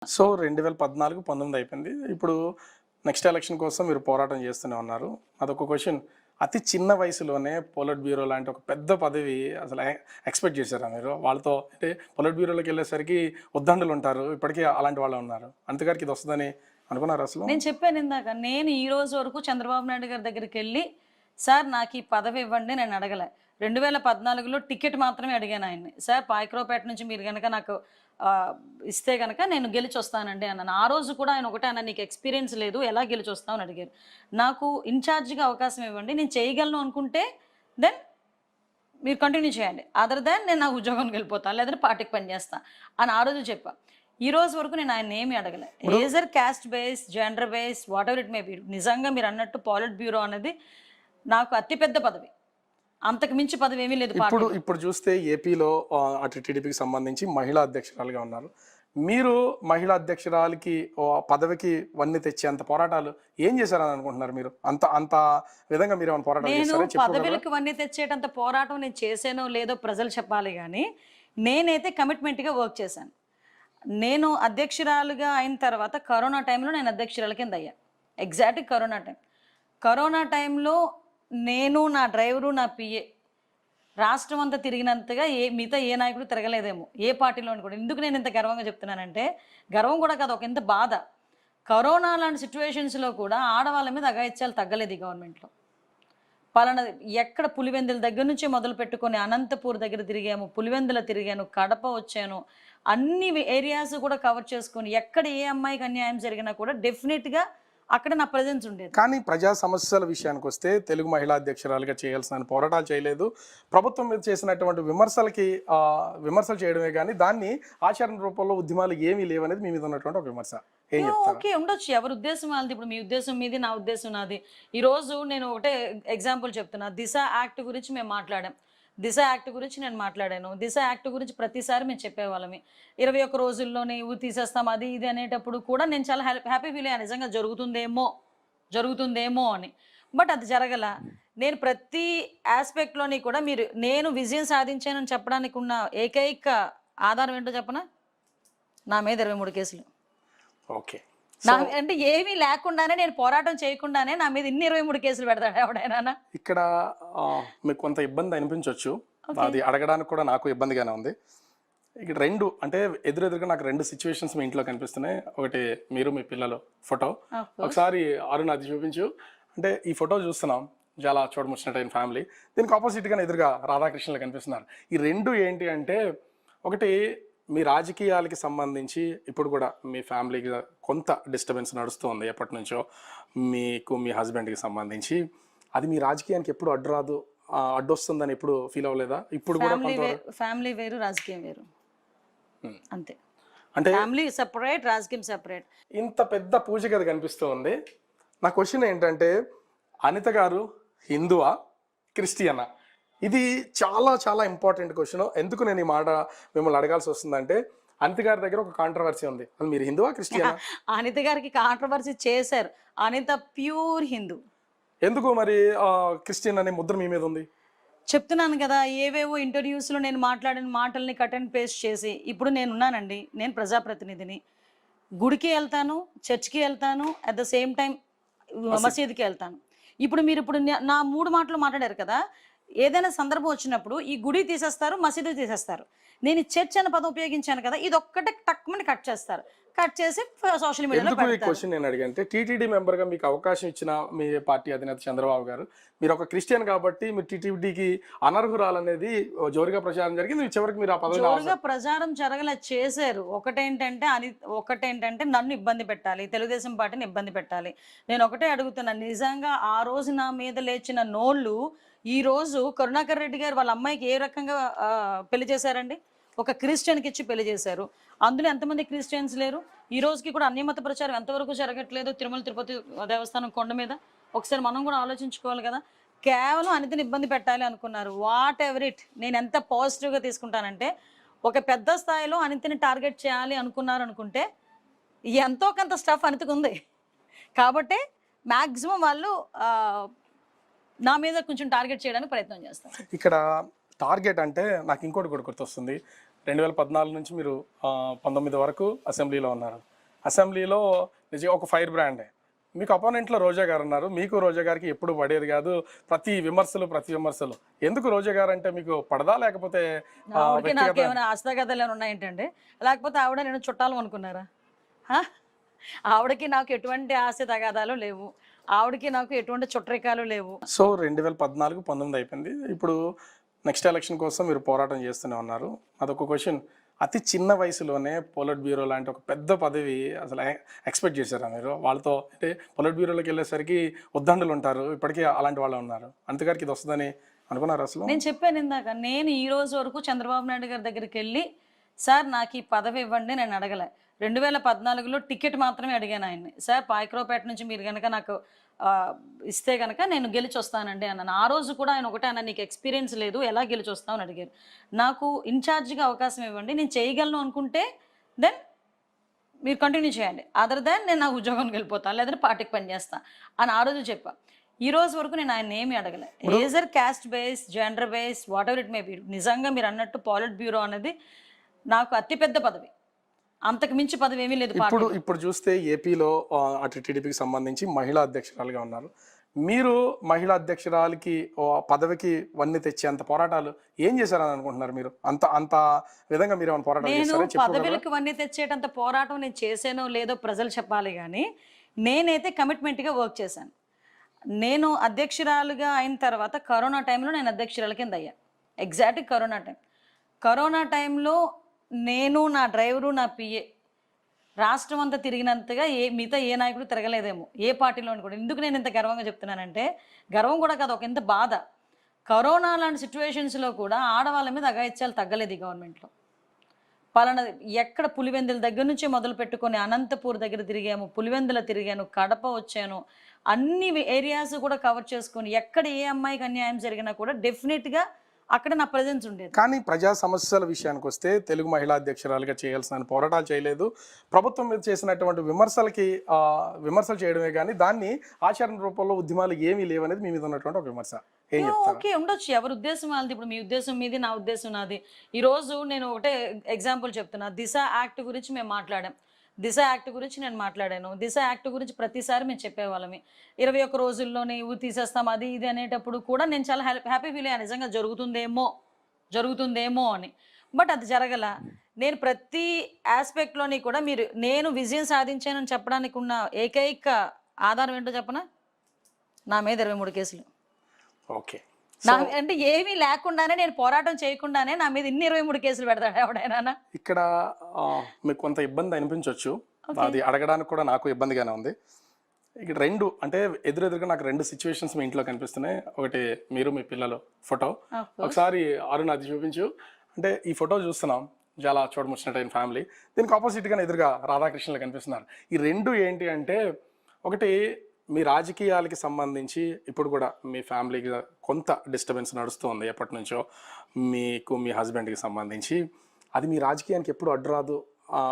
So 2014, 19 అయిపోయింది. ఇప్పుడు next election కోసం మీరు పోరాటం చేస్తూనే ఉన్నారు. అదొక క్వెషన్. అతి చిన్న వయసులోనే పొలిట్ బ్యూరో లాంటి ఒక పెద్ద పదవి అసలు ఎక్స్‌పెక్ట్ చేసారా మీరు? వాళ్ళతో అంటే పొలిట్ బ్యూరోలోకెళ్ళేసరికి ఉద్దండులుంటారు. ఇప్పటికీ అలాంటి వాళ్ళే ఉన్నారు. అనిత గారికి ఇది వస్తదని అనుకున్నారా అసలు? నేను చెప్పాను ఇందాక. నేను ఈ రోజు వరకు చంద్రబాబు నాయుడు గారి దగ్గరికెళ్ళి, సార్ నాకు ఈ పదవి ఇవ్వండి నేను అడగలే. 2014లో టికెట్ మాత్రమే అడిగాను ఆయన్ని. సార్ పాయకరావుపేట నుంచి మీరు గనక నాకు ఇస్తే గనక నేను గెలిచొస్తానండి అన్నాను. ఆ రోజు కూడా ఆయన ఒకటే అన్నాను, నీకు ఎక్స్‌పీరియన్స్ లేదు, ఎలా గెలిచొస్తావు అని అడిగారు. నాకు ఇన్‌చార్జ్‌గా అవకాశం ఇవ్వండి. నేను చేయగలను అనుకుంటే దెన్ మీరు కంటిన్యూ చేయండి. అదర్ దాన్ నేను నా ఉద్యోగానికి వెళ్ళిపోతాను, లేదంటే పార్టీకి పని చేస్తా అని ఆ రోజు చెప్పా. ఈ రోజు వరకు నేను ఆయన ఏమీ అడగలే. Age or caste base, gender base, whatever it may be. నిజంగా మీరు అన్నట్టు పాలిట్ బ్యూరో అనేది నాకు అతిపెద్ద పదవి. అంతకు మించి పదవి ఏమీ లేదు. ఇప్పుడు చూస్తే ఏపీలో అటు టీడీపీకి సంబంధించి మహిళా అధ్యక్షురాలుగా ఉన్నారు. మీరు మహిళా అధ్యక్షురాలికి పదవికి వన్నీ తెచ్చేంత పోరాటాలు ఏం చేశారని అనుకుంటున్నారు మీరు? అంత అంత విధంగా మీరు ఏమైనా పోరాటాలు చేశారా? నేను పదవులకు వన్నీ తెచ్చేటంత పోరాటం నేను చేసానో లేదో ప్రజలు చెప్పాలి కానీ నేనైతే కమిట్మెంట్గా వర్క్ చేశాను. నేను అధ్యక్షురాలుగా అయిన తర్వాత కరోనా టైంలో నేను అధ్యక్షురాల కింద అయ్యా. ఎగ్జాక్ట్గా కరోనా టైంలో నేను, నా డ్రైవరు, నా పిఏ రాష్ట్రం అంతా తిరిగినంతగా మిగతా ఏ నాయకుడు తిరగలేదేమో, ఏ పార్టీలోని కూడా. ఎందుకు నేను ఇంత గర్వంగా చెప్తున్నానంటే, గర్వం కూడా కాదు, ఒక ఇంత బాధ. కరోనా లాంటి సిచ్యువేషన్స్లో కూడా ఆడవాళ్ళ మీద అఘాయిత్యాలు తగ్గలేదు ఈ గవర్నమెంట్లో. పలానా ఎక్కడ పులివెందుల దగ్గర నుంచి మొదలు పెట్టుకొని అనంతపూర్ దగ్గర తిరిగాము, పులివెందుల తిరిగాను, కడప వచ్చాను, అన్ని ఏరియాస్ కూడా కవర్ చేసుకొని ఎక్కడ ఏ అమ్మాయికి అన్యాయం జరిగినా కూడా డెఫినెట్గా అక్కడ నా ప్రజెన్స్ ఉండేది. కానీ ప్రజా సమస్యల విషయానికి వస్తే తెలుగు మహిళా అధ్యక్షురాలుగా చేయాల్సిన పోరాటాలు చేయలేదు. ప్రభుత్వం మీద చేసినటువంటి విమర్శలు చేయడమే కానీ దాన్ని ఆచరణ రూపంలో ఉద్యమాలు ఏమీ లేవనేది మీ మీద ఉన్నటువంటి ఒక విమర్శ. ఓకే, ఉండొచ్చు, ఎవరి ఉద్దేశం వాళ్ళది. ఇప్పుడు మీ ఉద్దేశం మీది, నా ఉద్దేశం నాది. ఈరోజు నేను ఒకటే ఎగ్జాంపుల్ చెప్తున్నా. దిశ యాక్ట్ గురించి మేము మాట్లాడాం. దిశ యాక్ట్ గురించి నేను మాట్లాడాను. దిశ యాక్ట్ గురించి ప్రతిసారి మేము చెప్పేవాళ్ళమి. 21 రోజుల్లోనే తీసేస్తాం అది ఇది అనేటప్పుడు కూడా నేను చాలా హ్యాపీ ఫీల్ అయ్యాను, నిజంగా జరుగుతుందేమో అని. బట్ అది జరగల. నేను ప్రతి ఆస్పెక్ట్లోని కూడా నేను విజయం సాధించానని చెప్పడానికి ఉన్న ఏకైక ఆధారం ఏంటో చెప్పనా? నా మీద 23 కేసులు. ఓకే, అంటే ఏమీ లేకుండానే, నేను పోరాటం చేయకుండానే నా మీద ఇన్ని 23 కేసులు పెడతాడు ఎవడైనా? ఇక్కడ మీకు కొంత ఇబ్బంది అనిపించవచ్చు, అది అడగడానికి కూడా నాకు ఇబ్బందిగానే ఉంది. ఇక్కడ అంటే ఎదురుగా నాకు 2 సిచ్యువేషన్స్ మీ ఇంట్లో కనిపిస్తున్నాయి. ఒకటి మీరు, మీ పిల్లలు ఫోటో. ఒకసారి అరుణ్ అది చూపించు. అంటే ఈ ఫోటో చూస్తున్నాం, చాలా చూడముచ్చినట్టయిన ఫ్యామిలీ. దీనికి ఆపోజిట్గానే ఎదురుగా రాధాకృష్ణలు కనిపిస్తున్నారు. ఈ 2 ఏంటి అంటే, ఒకటి మీ రాజకీయాలకి సంబంధించి ఇప్పుడు కూడా మీ ఫ్యామిలీకి కొంత డిస్టర్బెన్స్ నడుస్తూ ఉంది ఎప్పటి నుంచో, మీకు మీ హస్బెండ్కి సంబంధించి. అది మీ రాజకీయానికి ఎప్పుడు అడ్డొస్తుందని ఎప్పుడు ఫీల్ అవ్వలేదా? ఇప్పుడు కూడా ఫ్యామిలీ వేరు, రాజకీయం వేరు, అంతే. అంటే ఫ్యామిలీ సెపరేట్, రాజకీయం సెపరేట్. ఇంత పెద్ద పూజ గది కనిపిస్తూ ఉంది. నా క్వశ్చన్ ఏంటంటే, అనిత గారు హిందువా, క్రిస్టియనా? ఇది చాలా చాలా ఇంపార్టెంట్ క్వశ్చన్. ఎందుకు నేను ఈ మాట మిమ్మల్ని అడగాల్సి వస్తుందంటే, అనిత గారి దగ్గర ఒక కాంట్రవర్సీ ఉంది. అది మీరు హిందువా, క్రిస్టియనా? అనిత గారికి కాంట్రవర్సీ చేశారు. అనిత ప్యూర్ హిందూ. ఎందుకు మరి క్రిస్టియన్ అనే ముద్ర మీ మీద ఉంది? చెప్తున్నాను కదా, ఏవేవో ఇంటర్వ్యూస్లో నేను మాట్లాడిన మాటల్ని కట్ అండ్ పేస్ట్ చేసి ఇప్పుడు నేనున్నానండి. నేను ప్రజాప్రతినిధిని, గుడికి వెళ్తాను, చర్చ్కి వెళ్తాను, అట్ ద సేమ్ టైం మసీదుకి వెళ్తాను. ఇప్పుడు నా 3 మాటలు మాట్లాడారు కదా, ఏదైనా సందర్భం వచ్చినప్పుడు ఈ గుడి తీసేస్తారు, మసీదు తీసేస్తారు. నేను చర్చ్ అనే పదం ఉపయోగించాను కదా, ఇది ఒక్కటే టక్మని కట్ చేస్తారు. కట్ చేసి సోషల్ మీడియాలో పెడతారు. క్వశ్చన్ నేను అడిగంటే, టీటీడీ మెంబర్గా మీకు అవకాశం ఇచ్చిన మీ పార్టీ అధినేత చంద్రబాబు గారు, మీరు ఒక క్రిస్టియన్ కాబట్టి మీరు టీటీడీకి అనర్హురాలనేది జోరుగా ప్రచారం జరిగింది. చివరికి మీరు ఆ పదవి జోరుగా ప్రచారం జరగలే, చేశారు. ఒకటేంటంటే నన్ను ఇబ్బంది పెట్టాలి, తెలుగుదేశం పార్టీని ఇబ్బంది పెట్టాలి. నేను ఒకటే అడుగుతున్నాను, నిజంగా ఆ రోజు నా మీద లేచిన నోళ్ళు ఈ రోజు కరుణాకర్ రెడ్డి గారు వాళ్ళ అమ్మాయికి ఏ రకంగా పెళ్లి చేశారండి? ఒక క్రిస్టియన్కి ఇచ్చి పెళ్లి చేశారు. అందులో ఎంతమంది క్రిస్టియన్స్ లేరు? ఈ రోజుకి కూడా అన్యమత ప్రచారం ఎంతవరకు జరగట్లేదు తిరుమల తిరుపతి దేవస్థానం కొండ మీద. ఒకసారి మనం కూడా ఆలోచించుకోవాలి కదా. కేవలం అనితని ఇబ్బంది పెట్టాలి అనుకున్నారు. వాట్ ఎవర్ ఇట్, నేను ఎంత పాజిటివ్గా తీసుకుంటానంటే, ఒక పెద్ద స్థాయిలో అనితని టార్గెట్ చేయాలి అనుకుంటే ఎంతో కొంత స్టఫ్ అనితకు ఉంది కాబట్టి మ్యాక్సిమం వాళ్ళు నా మీద కొంచెం టార్గెట్ చేయడానికి ప్రయత్నం చేస్తాను. ఇక్కడ టార్గెట్ అంటే నాకు ఇంకోటి కూడా గుర్తొస్తుంది. 2014 నుంచి మీరు 19 వరకు అసెంబ్లీలో ఉన్నారు. అసెంబ్లీలో నిజంగా ఒక ఫైర్ బ్రాండ్. మీకు అపోనెంట్లో రోజా గారు ఉన్నారు. మీకు రోజా గారికి ఎప్పుడు పడేది కాదు. ప్రతి విమర్శలు. ఎందుకు రోజా గారు అంటే మీకు పడదా? లేకపోతే ఆవిడకి నాకేమైనా ఆస్తగతలు ఏమైనా ఉన్నాయేంటండి? లేకపోతే ఆవిడ నేను చుట్టాలు అనుకున్నారా? హా? ఆవిడకి నాకు ఎటువంటి ఆస్తి తగాదాలు లేవు. ఆవిడకి నాకు ఎటువంటి చుట్టరికాలు లేవు. సో 2014, 19 అయిపోయింది. ఇప్పుడు నెక్స్ట్ ఎలక్షన్ కోసం మీరు పోరాటం చేస్తూనే ఉన్నారు. అదొక క్వశ్చన్. అతి చిన్న వయసులోనే పొలిట్ బ్యూరో లాంటి ఒక పెద్ద పదవి అసలు ఎక్స్పెక్ట్ చేశారా మీరు? వాళ్ళతో అంటే పొలిట్ బ్యూరోలోకి వెళ్ళేసరికి ఉద్దండులు ఉంటారు. ఇప్పటికీ అలాంటి వాళ్ళు ఉన్నారు. అంతగారికి ఇది వస్తుందని అనుకున్నారు అసలు? నేను చెప్పాను ఇందాక, నేను ఈ రోజు వరకు చంద్రబాబు నాయుడు గారి దగ్గరికి వెళ్ళి సార్ నాకు ఈ పదవి ఇవ్వండి నేను అడగలే. 2014లో టికెట్ మాత్రమే అడిగాను ఆయన్ని. సార్ పాయకరావుపేట నుంచి మీరు కనుక నాకు ఇస్తే కనుక నేను గెలిచి వస్తానండి అన్నాను. ఆ రోజు కూడా ఆయన ఒకటే అన్న, నీకు ఎక్స్పీరియన్స్ లేదు, ఎలా గెలిచి వస్తావు అని అడిగారు. నాకు ఇన్ఛార్జ్గా అవకాశం ఇవ్వండి, నేను చేయగలను అనుకుంటే దెన్ మీరు కంటిన్యూ చేయండి, అదర్ దాన్ నేను నా ఉద్యోగానికి వెళ్ళిపోతాను, లేదంటే పార్టీకి పనిచేస్తాను అని ఆ రోజు చెప్పా. ఈ రోజు వరకు నేను ఆయన ఏమీ అడగలే. Age or caste base, gender base, whatever it may be. నిజంగా మీరు అన్నట్టు పాలిట్ బ్యూరో అనేది నాకు అతిపెద్ద పదవి, అంతకు మించి పదవి ఏమీ లేదు. ఇప్పుడు చూస్తే ఏపీలో అటు టీడీపీకి సంబంధించి మహిళా అధ్యక్షురాలుగా ఉన్నారు. మీరు మహిళా అధ్యక్షురాలకి పదవికి వన్నీ తెచ్చేంత పోరాటాలు ఏం చేశారని అనుకుంటున్నారు మీరు? అంత విధంగా మీరు ఏమైనా పోరాటాలు చేశారా? నేను పదవులకు వన్నీ తెచ్చేటంత పోరాటం నేను చేసానో లేదో ప్రజలు చెప్పాలి కానీ నేనైతే కమిట్మెంట్గా వర్క్ చేశాను. నేను అధ్యక్షురాలుగా అయిన తర్వాత కరోనా టైంలో నేను అధ్యక్షురాల కింద అయ్యా. ఎగ్జాక్ట్ కరోనా టైంలో నేను, నా డ్రైవరు, నా పిఏ రాష్ట్రం అంతా తిరిగినంతగా మిగతా ఏ నాయకుడు తిరగలేదేమో, ఏ పార్టీలోని కూడా. ఎందుకు నేను ఇంత గర్వంగా చెప్తున్నానంటే, గర్వం కూడా కాదు, ఒక ఎంత బాధ. కరోనా లాంటి సిచ్యువేషన్స్లో కూడా ఆడవాళ్ళ మీద అఘాయిత్యాలు తగ్గలేదు ఈ గవర్నమెంట్లో. పలానా ఎక్కడ పులివెందుల దగ్గర నుంచి మొదలు పెట్టుకొని అనంతపూర్ దగ్గర తిరిగాము, పులివెందుల తిరిగాను, కడప వచ్చాను, అన్ని ఏరియాస్ కూడా కవర్ చేసుకొని ఎక్కడ ఏ అమ్మాయికి అన్యాయం జరిగినా కూడా డెఫినెట్గా అక్కడ నా ప్రజెన్స్ ఉండేది. కానీ ప్రజా సమస్యల విషయానికి వస్తే తెలుగు మహిళా అధ్యక్షురాలుగా చేయాల్సిన పోరాటాలు చేయలేదు. ప్రభుత్వం మీద చేసినటువంటి విమర్శలు చేయడమే కానీ దాన్ని ఆచరణ రూపంలో ఉద్యమాలు ఏమీ లేవనేది మీ మీద ఉన్నటువంటి ఒక విమర్శ. ఏం చెప్తారు? ఓకే, ఉండొచ్చు, ఎవరి ఉద్దేశం వాళ్ళది. ఇప్పుడు మీ ఉద్దేశం మీది, నా ఉద్దేశం నాది. ఈరోజు నేను ఒకటే ఎగ్జాంపుల్ చెప్తున్నా. దిశ యాక్ట్ గురించి మేము మాట్లాడాం, దిశ యాక్ట్ గురించి నేను మాట్లాడాను. దిశ యాక్ట్ గురించి ప్రతిసారి మేము చెప్పేవాళ్ళమి. 21 రోజుల్లోనే తీసేస్తాం అది ఇది అనేటప్పుడు కూడా నేను చాలా హ్యాపీ ఫీల్ అయ్యాను, నిజంగా జరుగుతుందేమో అని. బట్ అది జరగల. నేను ప్రతి ఆస్పెక్ట్లోని కూడా నేను విజయం సాధించానని చెప్పడానికి ఉన్న ఏకైక ఆధారం ఏంటో చెప్పనా? నా మీద 23 కేసులు. ఓకే, అంటే ఏమీ లేకుండానే, నేను పోరాటం చేయకుండానే నా మీద ఇన్ని 23 కేసులు పెడతాడు ఎవడైనా? ఇక్కడ మీకు కొంత ఇబ్బంది అనిపించవచ్చు, అది అడగడానికి కూడా నాకు ఇబ్బందిగానే ఉంది. ఇక్కడ అంటే ఎదురుగా నాకు 2 సిచ్యువేషన్స్ మీ ఇంట్లో కనిపిస్తున్నాయి. ఒకటి మీరు, మీ పిల్లలు ఫోటో. ఒకసారి అరుణ్ అది చూపించు. అంటే ఈ ఫోటో చూస్తున్నాం, చాలా చూడముచ్చినట్టయిన ఫ్యామిలీ. దీనికి ఆపోజిట్గా ఎదురుగా రాధాకృష్ణలు కనిపిస్తున్నారు. ఈ 2 ఏంటి అంటే, ఒకటి మీ రాజకీయాలకి సంబంధించి ఇప్పుడు కూడా మీ ఫ్యామిలీకి కొంత డిస్టర్బెన్స్ నడుస్తూ ఉంది ఎప్పటి నుంచో, మీకు మీ హస్బెండ్కి సంబంధించి. అది మీ రాజకీయానికి ఎప్పుడు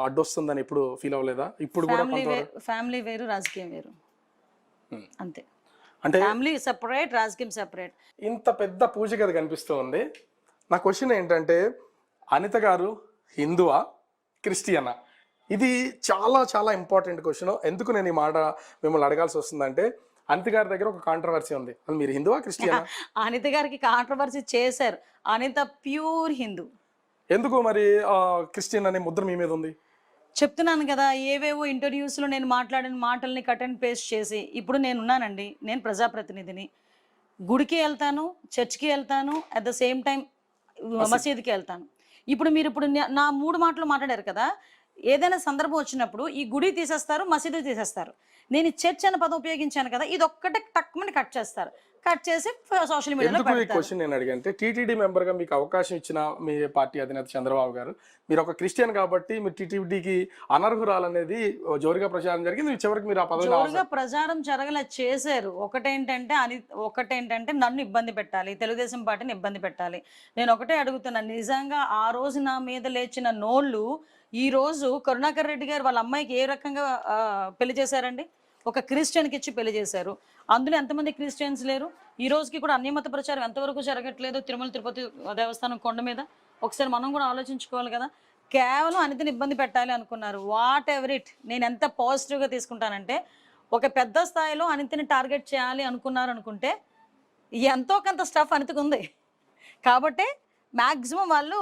అడ్డొస్తుందని ఎప్పుడు ఫీల్ అవ్వలేదా? ఇప్పుడు కూడా ఫ్యామిలీ వేరు, రాజకీయం వేరు, అంతే. అంటే ఫ్యామిలీ సెపరేట్, రాజకీయం సెపరేట్. ఇంత పెద్ద పూజ గది కనిపిస్తూ ఉంది. నా క్వశ్చన్ ఏంటంటే, అనిత గారు హిందువా, క్రిస్టియనా? ఇది చాలా చాలా ఇంపార్టెంట్ క్వశ్చన్. ఎందుకు నేను ఈ మాట మిమ్మల్ని అడగాల్సి వస్తుందంటే, అనిత గారి దగ్గర ఒక కాంట్రవర్సీ ఉంది. అది మీరు హిందువా, క్రిస్టియనా? అనిత గారికి కాంట్రవర్సీ చేశారు. అనిత ప్యూర్ హిందూ. ఎందుకు మరి క్రిస్టియన్ అనే ముద్ర మీ మీద ఉంది? చెప్తున్నాను కదా, ఏవేవో ఇంటర్వ్యూస్లో నేను మాట్లాడిన మాటల్ని కట్ అండ్ పేస్ట్ చేసి ఇప్పుడు నేనున్నానండి. నేను ప్రజాప్రతినిధిని, గుడికి వెళ్తాను, చర్చ్కి వెళ్తాను, అట్ ద సేమ్ టైం మసీదుకి వెళ్తాను. ఇప్పుడు నా 3 మాటలు మాట్లాడారు కదా, ఏదైనా సందర్భం వచ్చినప్పుడు ఈ గుడి తీసేస్తారు, మసీదు తీసేస్తారు. నేను చర్చ్ అనే పదం ఉపయోగించాను కదా, ఇది ఒక్కటే టక్మని కట్ చేస్తారు. కట్ చేసి సోషల్ మీడియాలో పెడతారు. ఎందుకు ఈ క్వశ్చన్ నేను అడిగానంటే, టీటీడీ మెంబర్గా మీకు అవకాశం ఇచ్చిన మీ పార్టీ అధినేత చంద్రబాబు గారు, మీరు ఒక క్రిస్టియన్ కాబట్టి మీరు టీటీడీకి అనర్హురాలనేది జోరుగా ప్రచారం జరిగింది. చివరికి మీరు ఆ పదవి జోరుగా ప్రచారం జరగలే, చేశారు. ఒకటేంటంటే నన్ను ఇబ్బంది పెట్టాలి, తెలుగుదేశం పార్టీని ఇబ్బంది పెట్టాలి. నేను ఒకటే అడుగుతున్నాను, నిజంగా ఆ రోజు నా మీద లేచిన నోళ్ళు ఈ రోజు కరుణాకర్ రెడ్డి గారు వాళ్ళ అమ్మాయికి ఏ రకంగా పెళ్లి చేశారండి? ఒక క్రిస్టియన్కి ఇచ్చి పెళ్లి చేశారు. అందులో ఎంతమంది క్రిస్టియన్స్ లేరు? ఈ రోజుకి కూడా అన్యమత ప్రచారం ఎంతవరకు జరగట్లేదు తిరుమల తిరుపతి దేవస్థానం కొండ మీద. ఒకసారి మనం కూడా ఆలోచించుకోవాలి కదా. కేవలం అనితని ఇబ్బంది పెట్టాలి అనుకున్నారు. వాట్ ఎవర్ ఇట్, నేను ఎంత పాజిటివ్గా తీసుకుంటానంటే, ఒక పెద్ద స్థాయిలో అనితని టార్గెట్ చేయాలి అనుకున్నారు అనుకుంటే ఎంతో కొంత స్టఫ్ అనితకు ఉంది కాబట్టి మ్యాక్సిమం వాళ్ళు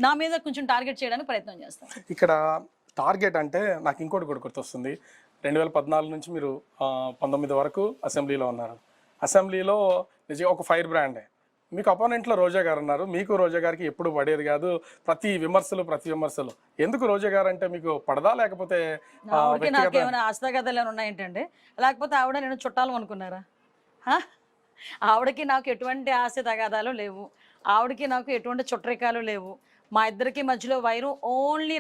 నా మీద కొంచెం టార్గెట్ చేయడానికి ప్రయత్నం చేస్తారు. ఇక్కడ టార్గెట్ అంటే నాకు ఇంకోటి కూడా గుర్తొస్తుంది. 2014 నుంచి మీరు 19 వరకు అసెంబ్లీలో ఉన్నారు. అసెంబ్లీలో నిజంగా ఒక ఫైర్ బ్రాండే. మీకు అపోనెంట్లో రోజా గారు ఉన్నారు. మీకు రోజా గారికి ఎప్పుడు పడేది కాదు, ప్రతి విమర్శలు. ఎందుకు రోజా గారు అంటే మీకు పడదా, లేకపోతే ఆవిడకి నాకేమైనా ఆస్తగతలు ఏమైనా ఉన్నాయేంటండి? లేకపోతే ఆవిడ నేను చుట్టాలు అనుకున్నారా? ఆవిడకి నాకు ఎటువంటి ఆస్తి తగాదాలు లేవు, ఆవిడకి నాకు ఎటువంటి చుట్టరికాలు లేవు. మా ఇద్దరికి మధ్యలో వైరం ఓన్లీ